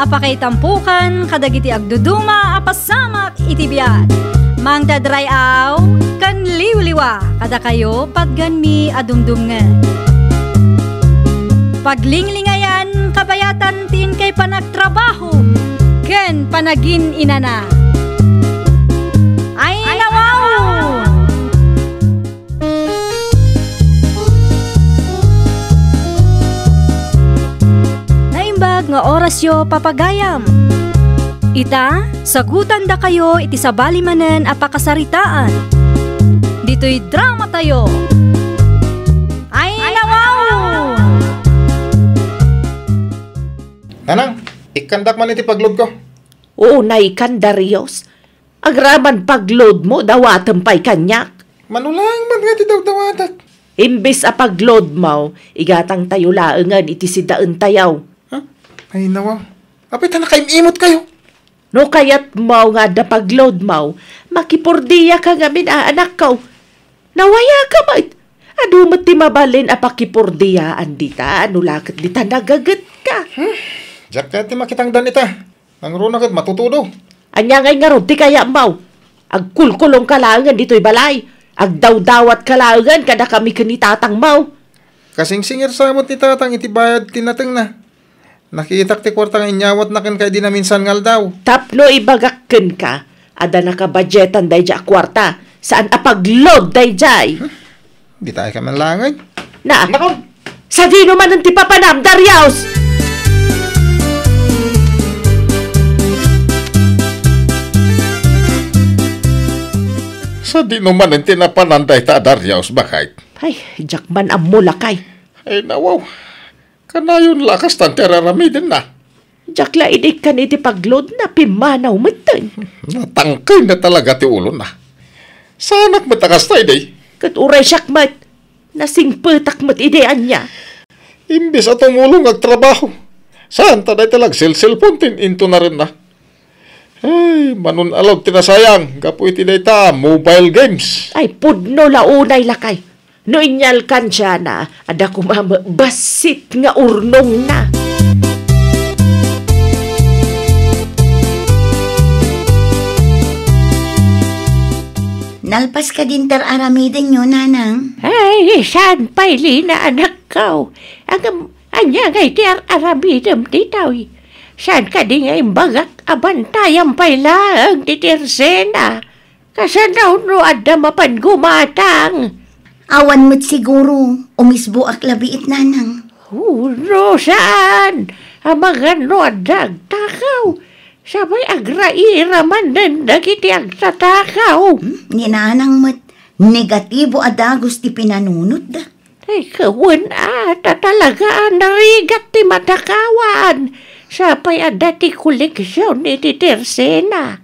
apakaitampukan kadagiti agduduma apasamak itibiyat. Mang dadrayaw kan liwliwa kada kayo patganmi adumdumngan. Paglinglingayan kabayatan tin kay panagtrabaho ken panagin inana. Ay nawaw! Naimbag nga oras yo papagayam. Ita, sagutan da kayo iti sabali manen apakasaritaan. Dito'y drama tayo. Ay nawaw! Nanang, ikandak man iti pagload ko. Oo, naikandarios. Agraman pagload mo, dawatem pa'y kanyak. Manulang man nga ti dawatak. Imbis a pagload mo, igatang tayo laengan iti sidaan tayaw. Huh? Ay nawaw. Apit na nakaimimot kayo. No kayat mo nga da pagload mo, makipurdiya ka nga minaanak ko. Nawaya ka ba? Ado ti mabalin a pakipurdiyaan dita, ano lakit dita nagagat ka. Diyak kaya ti makitang danita. Nang runakit matutudo. Anya ngay nga ron, ti kaya mo. Agkulkulong kalaangan dito'y balay. Agdawdawat kalaangan kada kami kanitatang mo. Kasing singir samot ni tatang iti bayad tinateng na. Nakitak ti kwartang inyawat na ken kay di na minsan ngal daw. Tapno ibagakken ka, ada nakabadgetan day dya kwarta. Saan apagload day jay? Di tayo ka man langay. Na, sa di naman ang tipapanam, Daryaus! Sa di naman ang tinapananday ta Daryaus bakit? Ay, jakman ang mulakay. Ay nawaw. Kanayon lakas tan teraramidin na. Jakla idik kan iti pagload na pimanaw matan. Natangkay na talaga ti ulo na. Sanak matakas tayo day. Kat uray syakmat. Nasing petak mat idean niya. Imbis at tumulong agtrabaho. Saan taday talag cellphone tin into na rin na. Ay, manun alog tinasayang. Kapu iti day ta, mobile games. Ay, pudno launay lakay. No inyal kan siya na, ada kumama basit nga urnong na. Nalpas ka din aramidin nyo, nanang. Ay, saan pa'y lina anak ko? Anya ngay aramidin titaw. Saan ka di ngay bagak abantayang pa'y lang titirsena. Kasan raw no ada mapan gumatang. Awan mo't siguro, umisbo ak labiit, nanang. No, saan? Amagan no adag takaw. Sabay agraira man din dagiti agtatakaw. Ninanang mo't negatibo adagos ti pinanunod da. Ay, kawan talaga narigat ti matakawan. Sabay adati koleksyon iti tersena.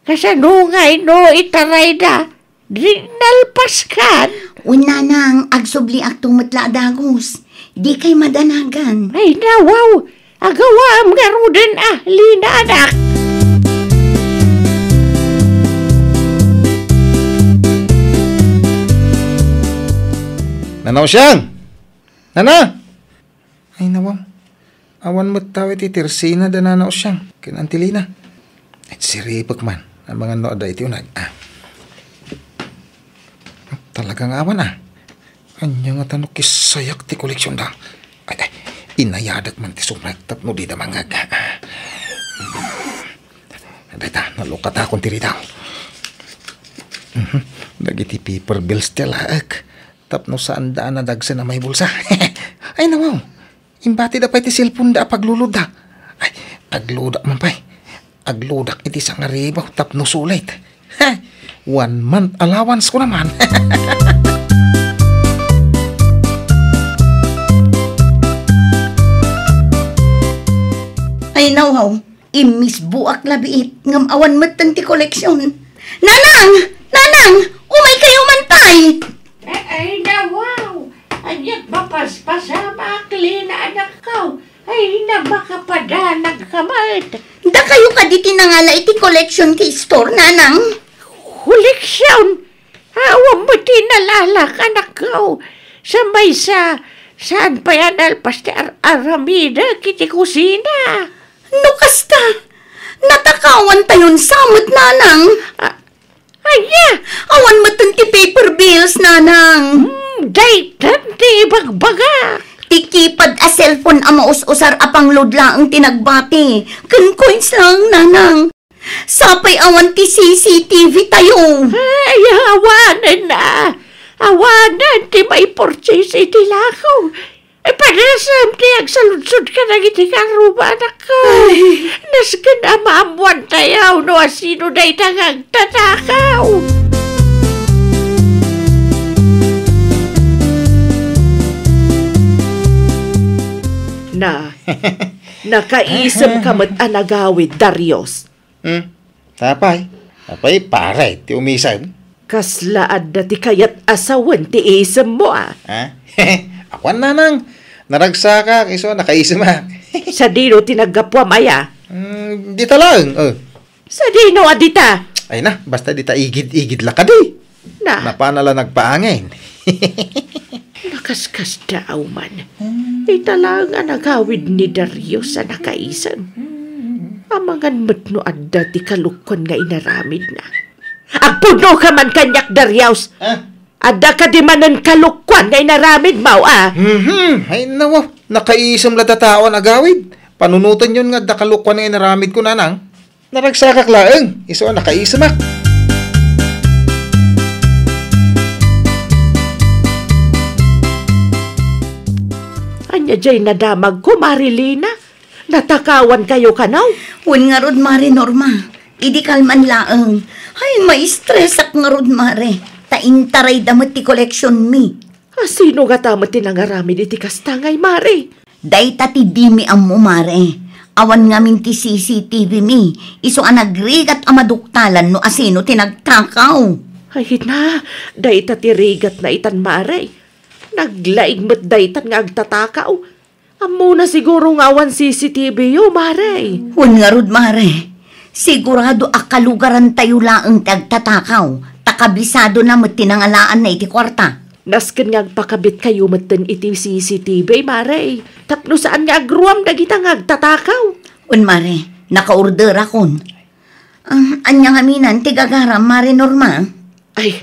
Kasanungay no itaray da. Dinalpas kan. Unanang agsubli ak tumutla dagos. Di kay madanagan. Ay nawaw. Agawam nga ruden lina anak. Nanaw siyang! Nana! Ay nawaw. Awan mo't tawit itirsina da nanaw siyang. Kinantilina. At siripag man. Ang mga nooda iti unag. Talagang awan Anya nga tanok kisayak ti koleksyon da. Ay, inayadat man ti sumagtap no di da mangag. Dita, nalukat akong tiritaw. Dagiti paper bills tilaak. Tapno saan daan na dagsa na may bulsa. Ay nawaw, imbati da pa iti cellphone da paglulod da. Ay, agludak man pa'y. Agludak iti sang aribaw tapno sulit. 1 month allowance ko naman. Ay nawaw, imis buak labiit ngam awan matan ti koleksyon. Nanang! Nanang! Umay kayo man tay! Ay nawaw! Anyak mapaspasama aklina anak ko. Ay nabakapadanag kamat. Da kayo ka di tinangala iti koleksyon kay store, nanang? Koleksyon? Awang mo tinalalak anak ko. Saan pa yan alpas ti aramida kiti kusina? No kasta, natakawan tayon samot, nanang. Anya, Awan matan ti paper bills, nanang. daytan ti bagbaga. Tikipad a cellphone a maus-usar apang load laang tinagbati. Kun coins lang, nanang. Sapay awan ti CCTV tayo. Ay, awanan na. Awanan ti may purchase iti lakaw. Padasam ti agsaludsod ka na iti karuba, anak ko. Nasgan amamuan tayaw no asino day tangag tatakaw. Nakaisam ka mat anagawid, Darius. Tapay. Tapay, paray, ti umisag. Kaslaad na ti kayat asawan ti isam mo, ah. Ha? Akwan nanang. Naragsaka, iso nakaisam ha. Sa dino tinagapwa maya. Dita lang. Sa dino adita. Ay na, basta dita igid-igid lakadi. Na, Napanala nagpaangin. nakaskas daw man. Italang nga nagawid ni Darius sa nakaisam. Amangan matno adda ti kalukon nga inaramid na. Agpuno ka man kanyak, Darius. Adda ka di manan kalukwan nga inaramid mo, ah. Ay nawa, nakaisam lada taon agawid. Panunutan yun nga dakalukwan nga inaramid ko nanang. Naragsakak laeng, iso nakaisam ak. Anya jay nadamag ko, Marilina. Natakawan kayo kanaw. Wen nga rod, Mare Norma. Idi kalman laeng. Ay, may stress ak nga rod, Mare. Taintaray damat ti collection mi. Sino nga tamat tinangaramid iti kastangay, Mare? Day tati di mi am mo, Mare. Awan ngamin ti CCTV mi. Iso ang nagrigat amaduktalan no asino tinagtakaw. Ay na, dayta tirigat na itan, Mare. Naglaig mo't daytan nga agtatakaw. Amo na siguro nga awan CCTV yo, Mare. Wen nga rod, Mare. Sigurado akalugaran tayo laeng tagtatakaw. Takabisado na mo't tinangalaan na iti kwarta. Nasken nga agpakabit kayo maten iti CCTV, Mare. Tapno saan nga agruam dagita nga agtatakaw. Wen, Mare, naka-order akon. Anya nga minan, tigagaram, Mare Norma. Ay,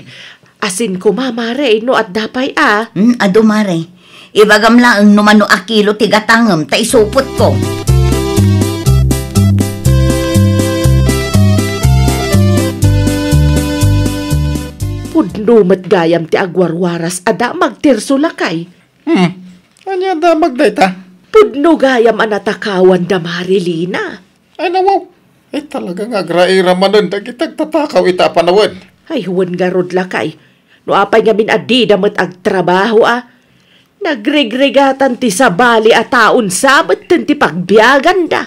asin ko, Mare, no at dapay, ah. Ado, Mare. Ibagam laeng numano akilo tigatangam, ta isupot ko. Pudno mat gayam ti agwarwaras ada magtirso lakay. Anya da magdayta? Pudno gayam anatakawan da Marilina. Ay nawaw. Ay talaga nga graira manon dagitag tatakaw ita panawan. Ay huwan garod lakay. No apay ngamin adi damat agtrabaho, ah. Nagregregatan ti sabali at taon sabat ti pagbiyagan da.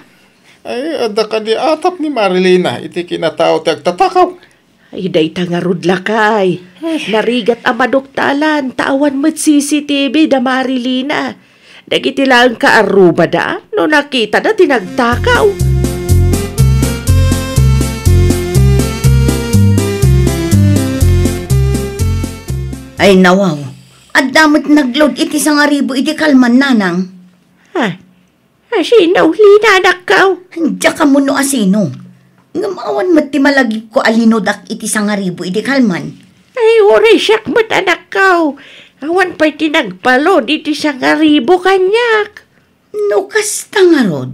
Ay ada ka di atap ni Marilina iti kinatao ti agtatakaw. Ay dayta nga rod lakay. Narigat amaduktalan tawan mo't CCTV da Marilina. Dagiti lang kaaruba da no nakita da tinagtakaw. Ay nawaw. At damot nagload iti sangaribo iti kalman, nanang. Sino linanak kaw? Diya ka mo no asino. Ngamawan mo't ti malagip ko alinodak iti sangaribo iti kalman. Ay, uri siyak mo't anak kaw. Awan pa'y tinagpalo diti sangaribo kanyak. No kasta nga rod.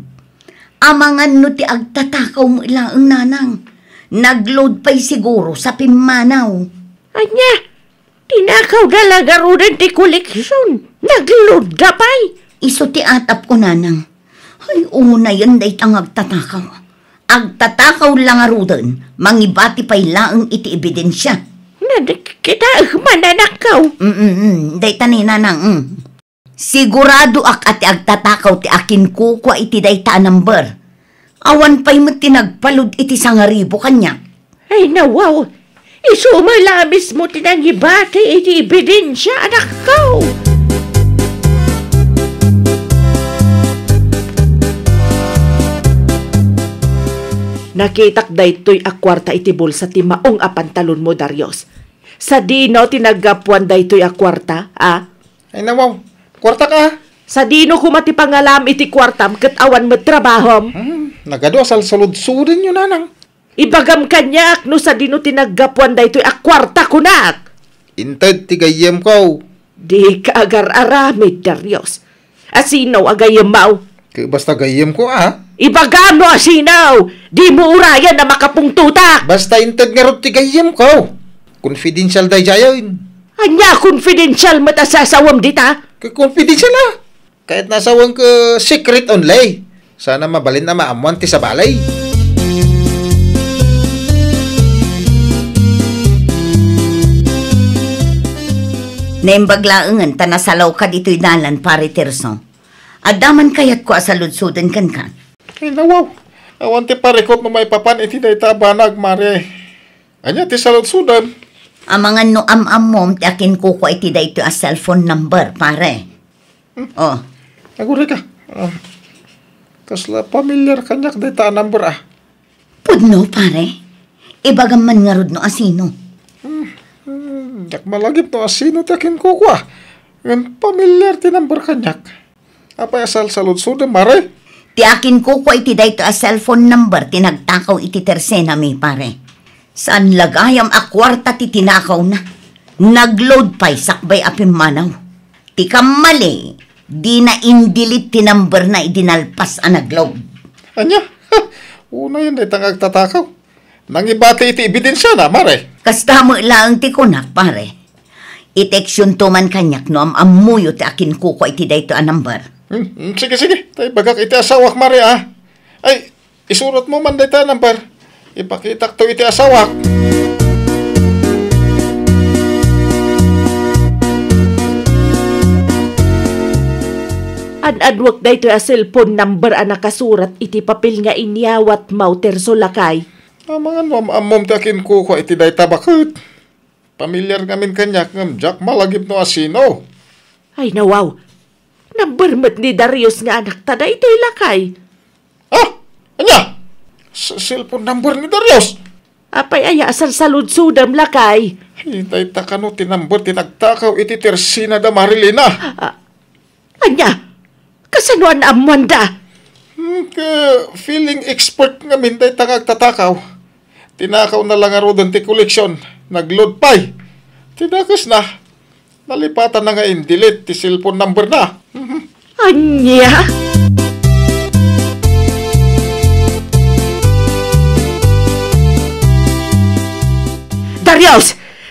Amangan no ti agtatakaw mo ilaang nanang. Nagload pa'y siguro sa pimanaw. Anya, tinakaw dalaga rodan ti koleksyon. Nagload ka pa'y. Iso ti atap ko, nanang. Ay, una yan day tang agtatakaw. Agtatakaw lang nga rodan. Mangibati pa'y laang iti ebidensya. Kita mananakaw. Day tani, nanang. Sigurado ati agtatakaw ti akin kukwa iti day ta number. Awan pa'y mo tinagpalod iti sangaribo kanya. Ay, nawaw. Isumalabis mo tinangibati iti ebidensya, anak kaw. Nakitak daytoy akwarta iti bulsa ti maong apantalon mo, Darius. Sa dino tinagapuan daytoy akwarta, ah? Ay nawaw, kwarta ka. Sa dino kumati pangalam iti kwartam ket awan mo trabahom. Nagado asal salud-sudin yun, nanang. Ibagam kanyak no sa dino tinaggapuan da ito'y akwarta kunak. Inted tigayem ko. Di ka agar-aramid, Darius. Asinaw agayem mau. Kaya basta gayem ko, Ibagam no asinaw. Di mo urayan na makapungtutak. Basta inted nga ron tigayem ko. Confidential day jayon. Anya confidential matasasawam dita. Kaya confidential Kahit nasawang ka secret only. Sana mabalin na maamuan ti sa balay. Naimbaglaangan, tanasalaw ka dito'y dalan, pare Tirso. Adaman kayat ko asaludsudan kan ka. Ay, nawaw. Awan ti parekot mo may papan iti day tabanag, mare. Anya ti salud-sudan. Amangan no am-am ti akin ko iti day ito a cellphone number, pare. Oh. Aguri ka. Kasla pamilyar kanyak day ta number Pudno, pare. Ibagam man nga rod no asino. Yak malagip no asino ti akin ko Ngayon pamilyar ti number kanyak. Apay asal salud-sudan, mare. Ti akin ko iti day ito a cellphone number tinagtakaw iti tersena mi, pare. Saan lagayam a kwarta ti tinakaw na. Nagload pa'y sakbay apim manaw. Ti kamali, di na indilit ti number na idinalpas a nagload. Anya? Una yun day tangag tatakaw. Nangibati iti ebidensya na, mare. Kasta mo lang ti kunak, pare. Iteksyon to man kanyak no amuyo ti akin ko iti day ito a number. Sige. Tay bagak iti asawak, mare, Ay, isurot mo man day ta number. Ipakitak to iti asawak. An-adwak da ito a cellphone number a nakasurat iti papel nga inyawat mau Tirso lakay. Mga amom takin ko iti day tabakot. Pamilyar ngamin kanyak ngam jak malagip no asino. Ay nawaw. Number mat ni Darius nga anak tada ito'y lakay. Anya? Cellphone number ni Darius. Apay aya asal salud-sudam lakay. Hitay takano tinambor tinagtakaw iti Tersina da Marilina. Anya? Kasanuan amuan da? Feeling expert ngamin day tangag tatakaw. Tinakaw na lang arodon ti koleksyon. Nagload pa'y. Tinakas na. Nalipatan na nga in-delete ti cellphone number na. Anya?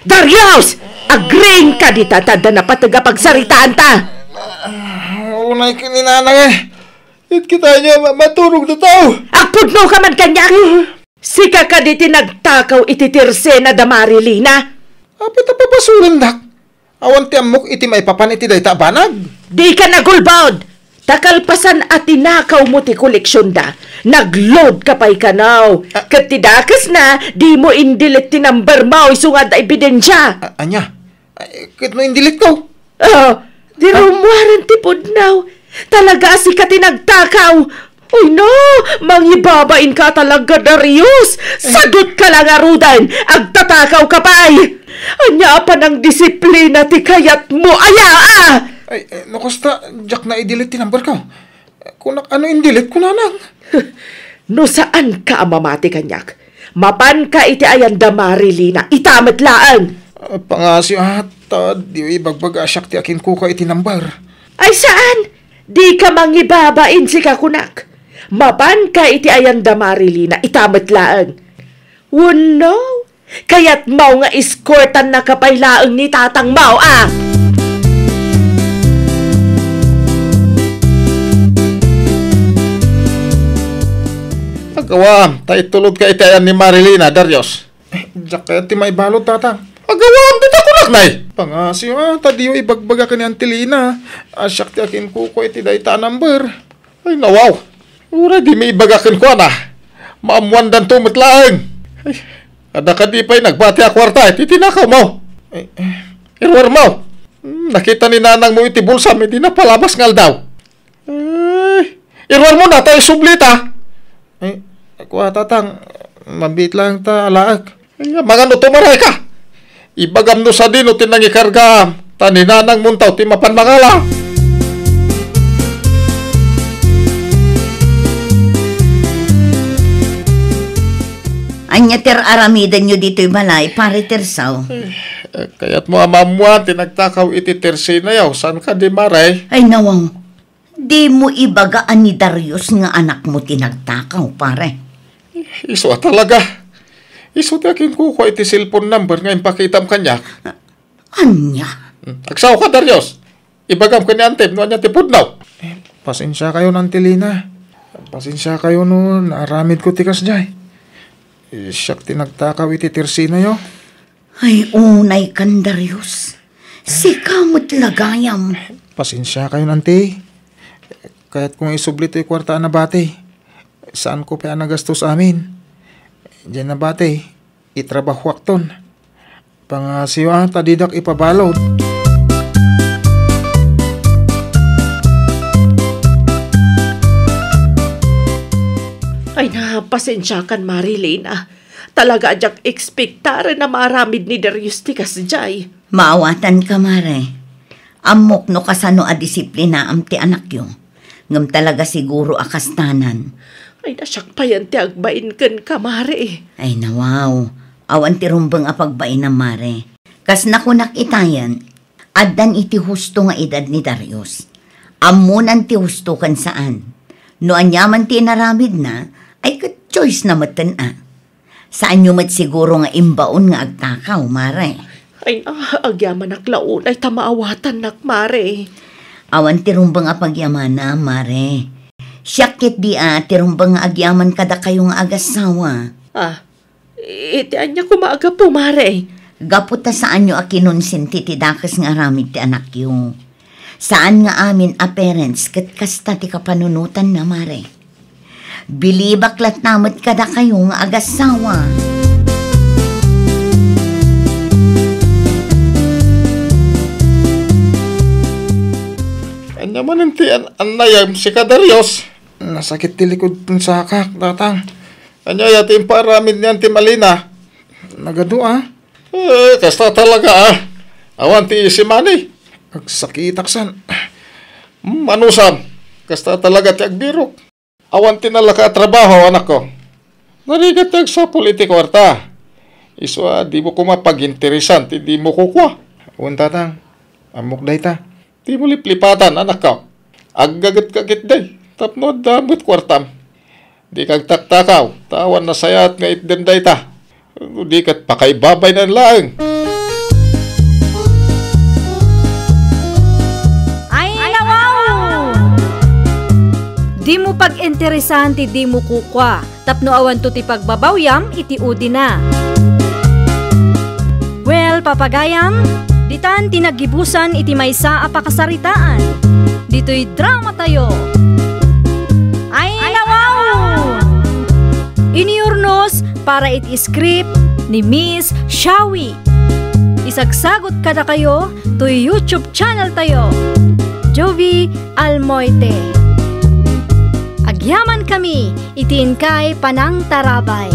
Darius! Agreeing ka di tatada na patagapagsaritaan ta. Unay kininanang It kita niya maturog na tao. Agpudno ka man kanyak. Sika ka di tinagtakaw iti Tersena da Marilina. Apit na papasurin dak. Awan ti amok iti may papan iti day tabanag. Di ka nagulbaod. Takalpasan at tinakaw mo ti koleksyon da. Nagload ka pa'y kanaw. Katidakas na, di mo indilit ti number mo isungad na ebidensya. Anya? Kit mo indilit ko? Di rumuwaran ti pudnaw. Talaga si ka tinagtakaw. Uy no, mangibabain ka talaga, Darius. Sagot ka lang arudan. Agtatakaw ka pa'y. Anya pa ng disiplina ti kayat mo. Aya Ay, nakusta, jak na i-delete ti number ko. Kung ano in-delete ko nanang. No saan ka mamati kanyak? Mapan ka iti ayan da Marilina. Itamat laan. Pangasyo ata, di ibagbag asyak ti akin ko ka iti number. Ay saan? Di ka mangibabain si kakunak. Mapan ka iti ayan da Marilina. Itamat laan. Wano? Kaya't mau nga escortan na kapaylaang ni tatang mau Agawam, tayo tulod ka itayan ni Marilina, Darius. Diyak kaya ti may balot, tatang. Agawam, dito ko naknay. Pangasyo tadiyo ibagbaga ka ni Antilina. Asyak ti akin ko iti dayta number. Ay, nawaw. Ura, di may ibagakin ko na. Maamuan dan tumitlaang. Ay, ada ka di pa'y nagbati a kwarta, iti tinakaw mo. Ay, irwar mo. Nakita ni nanang mo iti bulsa, hindi na palabas ngal daw. Ay, irwar mo na, tayo sublita. Ay, ako tatang, mabit lang ta alaag. Ay, mga no tumaray ka. Ibagam no sa dino tinangikarga. Taninanang muntaw ti mapanmangala. Anya ter aramidan nyo dito'y balay, pare Tersaw. Kaya't mo amamuan, tinagtakaw iti Tersena yaw. Saan ka di maray? Ay nawang, di mo ibagaan ni Darius nga anak mo tinagtakaw, pare. Iso talaga. Iso ti akin kukuha iti cellphone number ngayon pakitam kanya. Anya? Agsaw ka, Darius. Ibagam ka ni Antep, no anya tipudnaw. Pasensya kayo, Nantilina. Pasensya kayo no, naaramid ko tikas jay. Siyak tinagtakaw iti Tersena yo. Ay, unay kan Darius. Si kamot lagayam. Pasensya kayo, Nanti. Kaya't kung isublit ito'y kwarta na bate, saan ko pa nagastos amin? Diyan na bate, itrabaho akton. Pangasiwa, tadidak ipabalod. Ay na, pasensya kan Marilena. Talaga adyak ekspektare na maramid ni Darius tikas jay. Maawatan ka, mare. Amok no kasano a disiplina am ti anak yung. Ngam talaga siguro akastanan. Ay nasyak pa yan ti agbain kan kamare. Ay nawaw, awan ti rumbang apagbain na mare. Kas nakunak itayan, addan iti husto nga edad ni Darius. Amunan ti husto kan saan. No anyaman ti naramid na, ay choice na matan Saan nyo mat siguro nga imbaon nga agtakaw, mare? Ay agyaman naklaon ay tamaawatan nak mare. Awan tirumbang apagyaman na, mare. Siyakit di tirumbang nga agyaman kada kayo nga agasawa. Iti anya kumaaga po, mare. Gaputa saan nyo akinunsin ti dakas nga aramid ti anak yung. Saan nga amin a parents kat kasta ti kapanunutan na, mare. Bilibaklat namat kada kayo nga agasawa. Anya man ti anayam si Darius. Nasakit ti likod pun sakak, tatang. Anya yatim paramid niyan ti Malina. Nagadu kasta talaga Awan ti si Manny. Agsakitaksan. Manusam. Kasta talaga ti agbirok. Awan tinalaka trabaho, anak ko. Narigat tag sa politikwarta. Iswa, di mo ko mapag-interesan, di mo kukwa. Awan tatang, amok day ta. Di mo liplipatan, anak ko. Aggagat-gagit day. Tapno damot kwartam. Di kag taktakaw, tawan na sayat nga itden day ta. Di kat pakaibabay na laeng. Di mo pag-interesan ti di mo kukwa, tapno awan to ti pagbabawyam iti udi na. Well, papagayam, ditan tinagibusan iti maysa a pakasaritaan. Dito'y drama tayo. Ay nawaw! Iniurnos para iti script ni Miss Shawi. Isagsagot kada kayo to YouTube channel tayo. Jovi Almoite. Agyaman kami, itin kay Panang Tarabay.